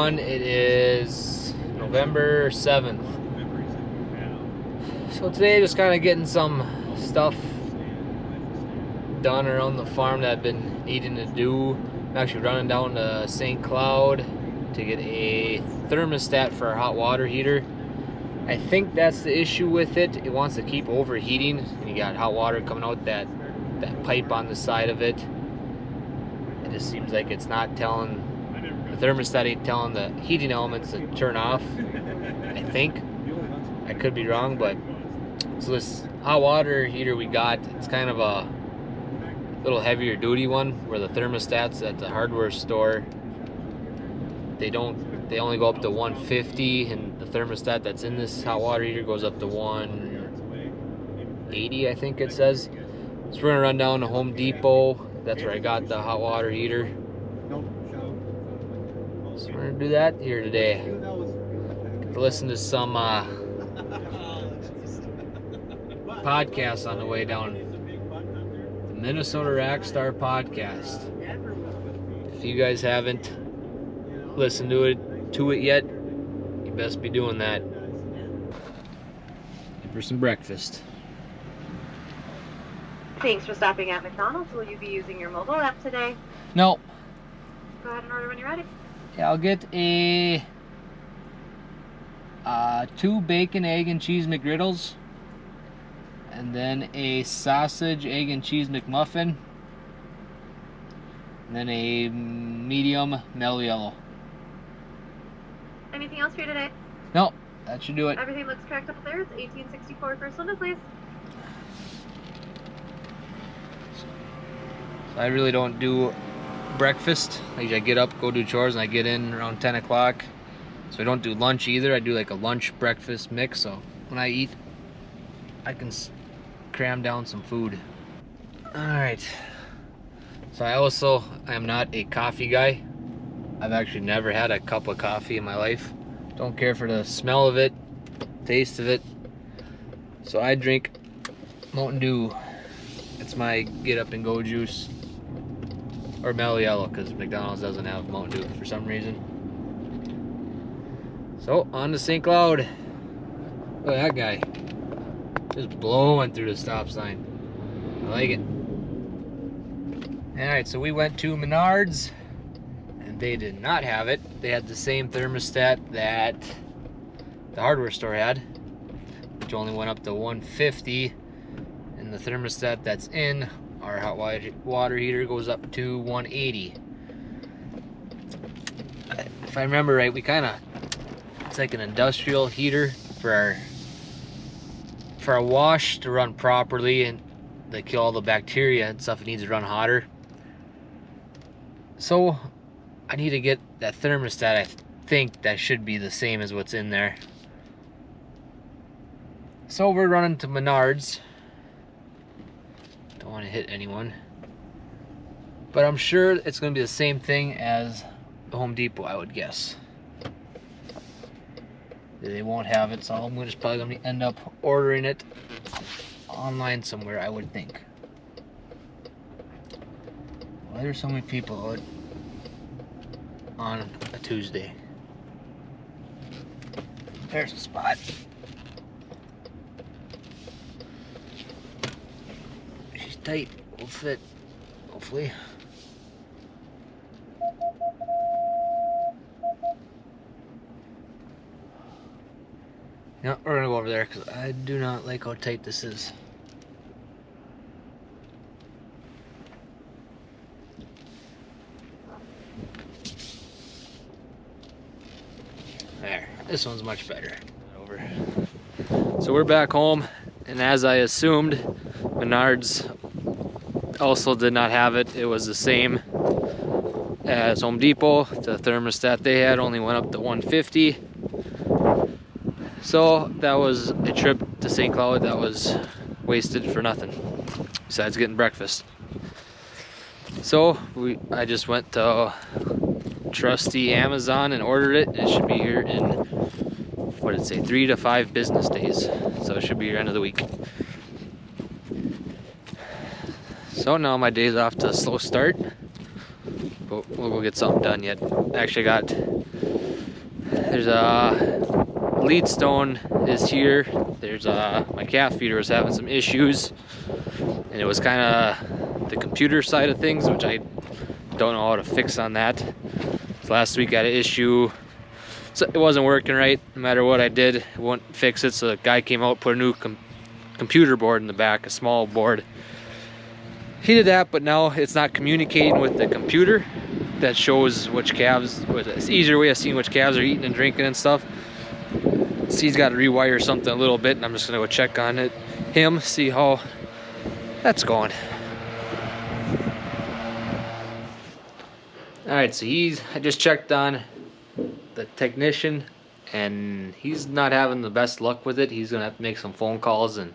2021. It is November 7th. So today just kind of getting some stuff done around the farm that I've been needing to do. I'm actually running down to St. Cloud to get a thermostat for our hot water heater. I think that's the issue with it. It wants to keep overheating, and you got hot water coming out that pipe on the side of it. It just seems like it's not telling, the thermostat ain't telling the heating elements to turn off, I think. I could be wrong, but so this hot water heater we got, it's kind of a little heavier duty one, where the thermostats at the hardware store, they only go up to 150, and the thermostat that's in this hot water heater goes up to 180, I think it says. So we're gonna run down to Home Depot. That's where I got the hot water heater. So we're gonna do that here today. Get to listen to some podcasts on the way down. The Minnesota Rockstar podcast. If you guys haven't listened to it yet, you best be doing that for some breakfast. Thanks for stopping at McDonald's. Will you be using your mobile app today? No. Go ahead and order when you're ready. Yeah, I'll get a 2 bacon, egg, and cheese McGriddles, and then a sausage, egg, and cheese McMuffin, and then a medium mellow yellow. Anything else for you today? No, that should do it. Everything looks correct up there. It's 1864 first window, please. So I really don't do breakfast. I get up, go do chores, and I get in around 10 o'clock. So I don't do lunch either. I do like a lunch breakfast mix, so when I eat, I can cram down some food. Alright. So I am not a coffee guy. I've actually never had a cup of coffee in my life. Don't care for the smell of it, taste of it. So I drink Mountain Dew. It's my get up and go juice. Or mellow yellow, because McDonald's doesn't have Mountain Dew for some reason. So on to St. Cloud. Look at that guy. Just blowing through the stop sign. I like it. Alright, so we went to Menards. They did not have it. They had the same thermostat that the hardware store had, which only went up to 150, and the thermostat that's in our hot water heater goes up to 180. If I remember right, it's like an industrial heater for our wash to run properly and they kill all the bacteria and stuff. It needs to run hotter. So I need to get that thermostat. I think that should be the same as what's in there. So we're running to Menards. Don't want to hit anyone. But I'm sure it's going to be the same thing as the Home Depot, I would guess. They won't have it, so I'm just probably going to end up ordering it online somewhere, I would think. Why are there so many people out on a Tuesday? There's a spot. She's tight. Will fit, hopefully. No, we're gonna go over there because I do not like how tight this is. There, this one's much better. Over. So we're back home, and as I assumed, Menards also did not have it. It was the same as Home Depot. The thermostat they had only went up to 150. So that was a trip to St. Cloud that was wasted for nothing, besides getting breakfast. So I just went to trusty Amazon and ordered it. It should be here in, what did it say, 3 to 5 business days. So it should be your end of the week. So now my day's off to a slow start, but we'll go get something done yet. Actually, I got There's a lead stone is here. There's my calf feeder was having some issues, and it was kind of the computer side of things, which I don't know how to fix on that. So last week I had an issue, so it wasn't working right. No matter what I did, it wouldn't fix it. So the guy came out, put a new computer board in the back, a small board. He did that, but now it's not communicating with the computer that shows which calves, with an easier way of seeing which calves are eating and drinking and stuff. So he's got to rewire something a little bit, and I'm just gonna go check on it, see how that's going. All right, so I just checked on the technician, and he's not having the best luck with it. He's gonna have to make some phone calls, and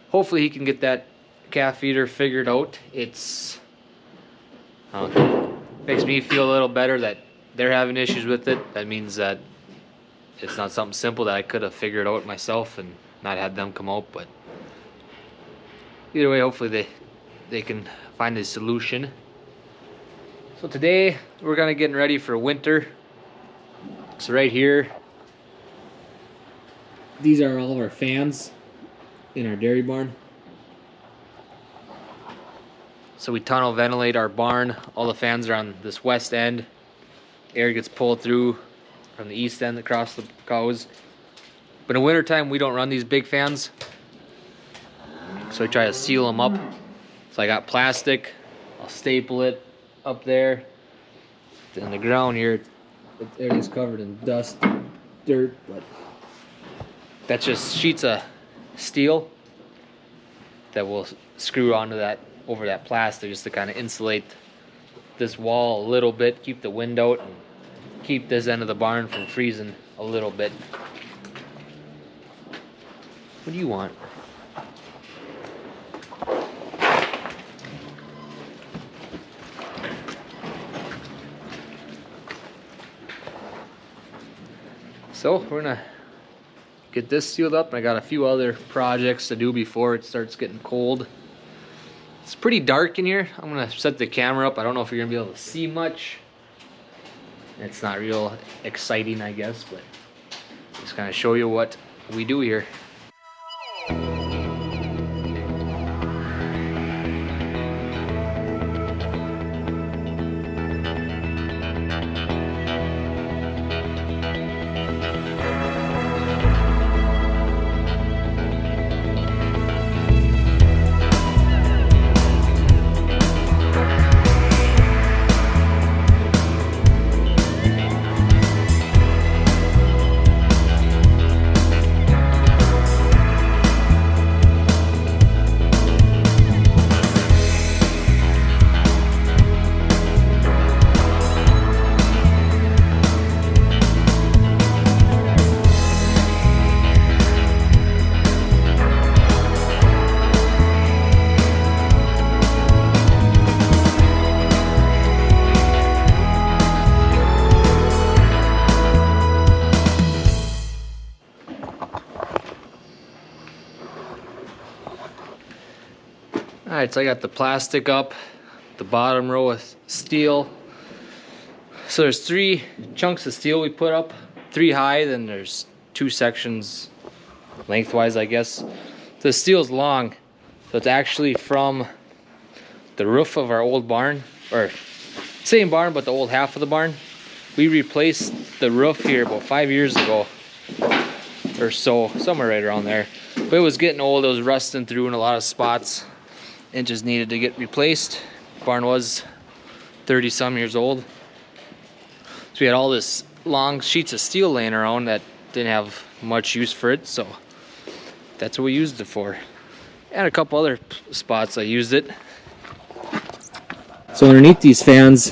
hopefully he can get that calf feeder figured out. It's makes me feel a little better that they're having issues with it. That means that it's not something simple that I could have figured out myself and not had them come out. But either way, hopefully they can find a solution. So today we're gonna get ready for winter. So right here, these are all of our fans in our dairy barn. So we tunnel ventilate our barn. All the fans are on this west end. Air gets pulled through from the east end across the cows. But in winter time, we don't run these big fans, so we try to seal them up. So I got plastic. I'll staple it up there. In the ground here, everything's covered in dust, dirt, but that's just sheets of steel that will screw onto that, over that plastic, just to kind of insulate this wall a little bit, keep the wind out, and keep this end of the barn from freezing a little bit. What do you want? So we're gonna get this sealed up. I got a few other projects to do before it starts getting cold. It's pretty dark in here. I'm gonna set the camera up. I don't know if you're gonna be able to see much. It's not real exciting, I guess, but just kind of show you what we do here. Alright, so I got the plastic up, the bottom row of steel. So there's 3 chunks of steel we put up, 3 high, then there's 2 sections lengthwise, I guess. The steel's long, so it's actually from the roof of our old barn, or same barn, but the old half of the barn. We replaced the roof here about 5 years ago, or so, somewhere right around there. But it was getting old, it was rusting through in a lot of spots. It just needed to get replaced. Barn was 30 some years old. So we had all this long sheets of steel laying around that didn't have much use for it, so that's what we used it for. And a couple other spots I used it. So underneath these fans,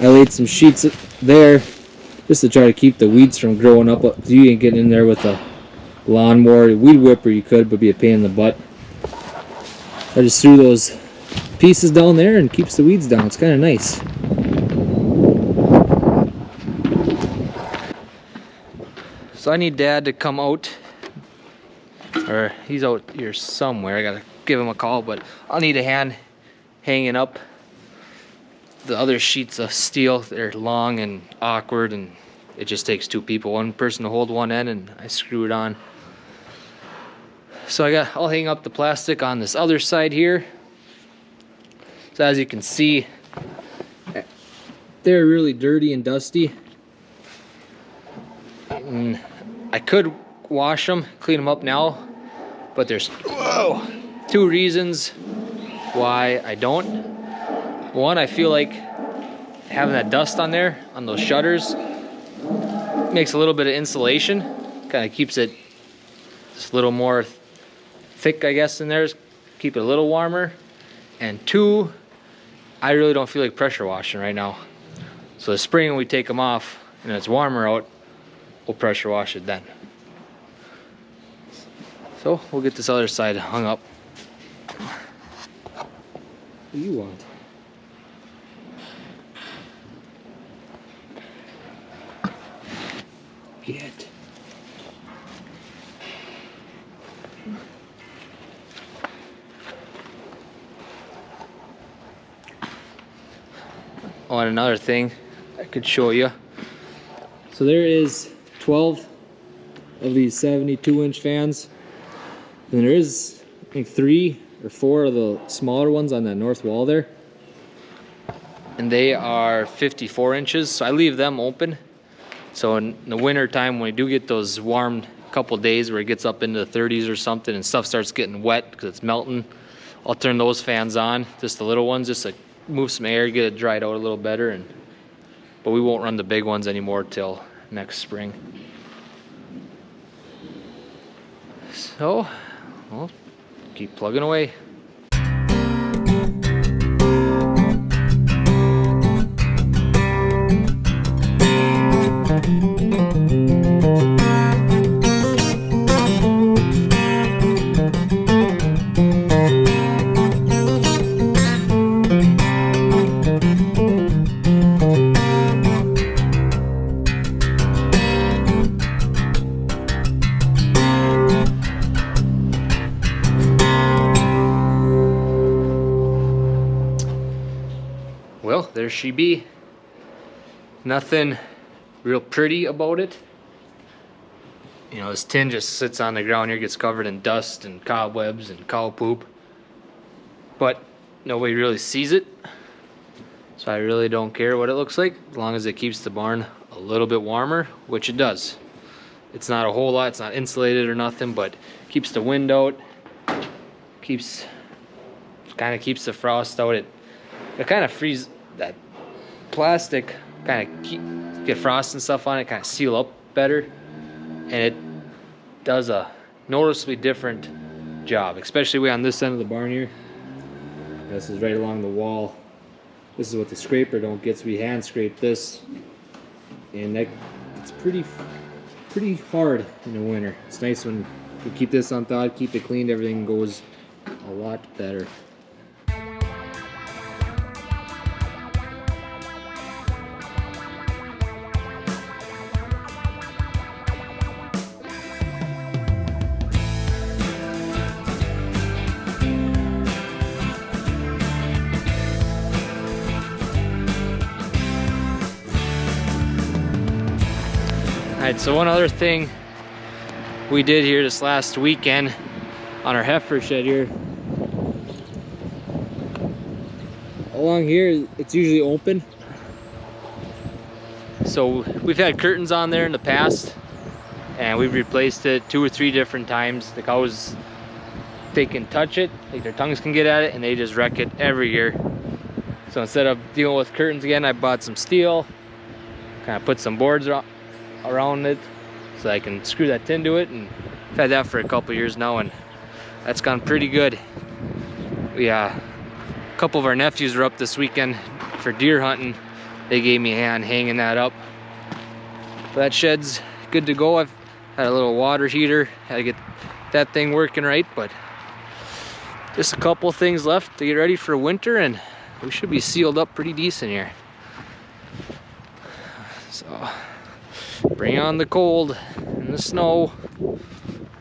I laid some sheets there just to try to keep the weeds from growing up. You ain't getting in there with a lawnmower. Weed whipper you could, but be a pain in the butt. I just threw those pieces down there and keeps the weeds down. It's kind of nice. So I need Dad to come out, or he's out here somewhere. I gotta give him a call, but I'll need a hand hanging up the other sheets of steel. They're long and awkward, and it just takes two people, one person to hold one end, and I screw it on. So I'll hang up the plastic on this other side here. So as you can see, they're really dirty and dusty. And I could wash them, clean them up now, but there's two reasons why I don't. One, I feel like having that dust on there, on those shutters, makes a little bit of insulation, kind of keeps it just a little more thick, I guess, in there, keep it a little warmer. And two, I really don't feel like pressure washing right now. So the spring, when we take them off and it's warmer out, we'll pressure wash it then. So we'll get this other side hung up. What do you want? Get. Oh, and another thing I could show you. So there is 12 of these 72-inch fans. And there is, I think, 3 or 4 of the smaller ones on that north wall there. And they are 54 inches, so I leave them open. So in the winter time, when we do get those warm couple days where it gets up into the 30s or something and stuff starts getting wet because it's melting, I'll turn those fans on, just the little ones, just to move some air, get it dried out a little better. But we won't run the big ones anymore till next spring. So we'll keep plugging away. Well, there she be. Nothing real pretty about it. You know, this tin just sits on the ground here, gets covered in dust and cobwebs and cow poop. But nobody really sees it. So I really don't care what it looks like, as long as it keeps the barn a little bit warmer, which it does. It's not a whole lot, it's not insulated or nothing, but keeps the wind out, kind of keeps the frost out. It kind of frees that plastic, kind of get frost and stuff on it, kind of seal up better, and it does a noticeably different job, especially way on this end of the barn here. This is right along the wall. This is what the scraper don't get, so we hand scrape this, and it's pretty hard in the winter. It's nice when you keep this unthawed, keep it cleaned, everything goes a lot better. Alright, so one other thing we did here this last weekend on our heifer shed here. Along here, it's usually open. So we've had curtains on there in the past, and we've replaced it 2 or 3 different times. The cows, they can touch it, like their tongues can get at it, and they just wreck it every year. So instead of dealing with curtains again, I bought some steel, kind of put some boards around it so I can screw that tin to it, and I've had that for a couple years now, and that's gone pretty good. A couple of our nephews were up this weekend for deer hunting. They gave me a hand hanging that up. But that shed's good to go. I've had a little water heater, had to get that thing working right, but just a couple things left to get ready for winter, and we should be sealed up pretty decent here. So bring on the cold and the snow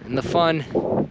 and the fun.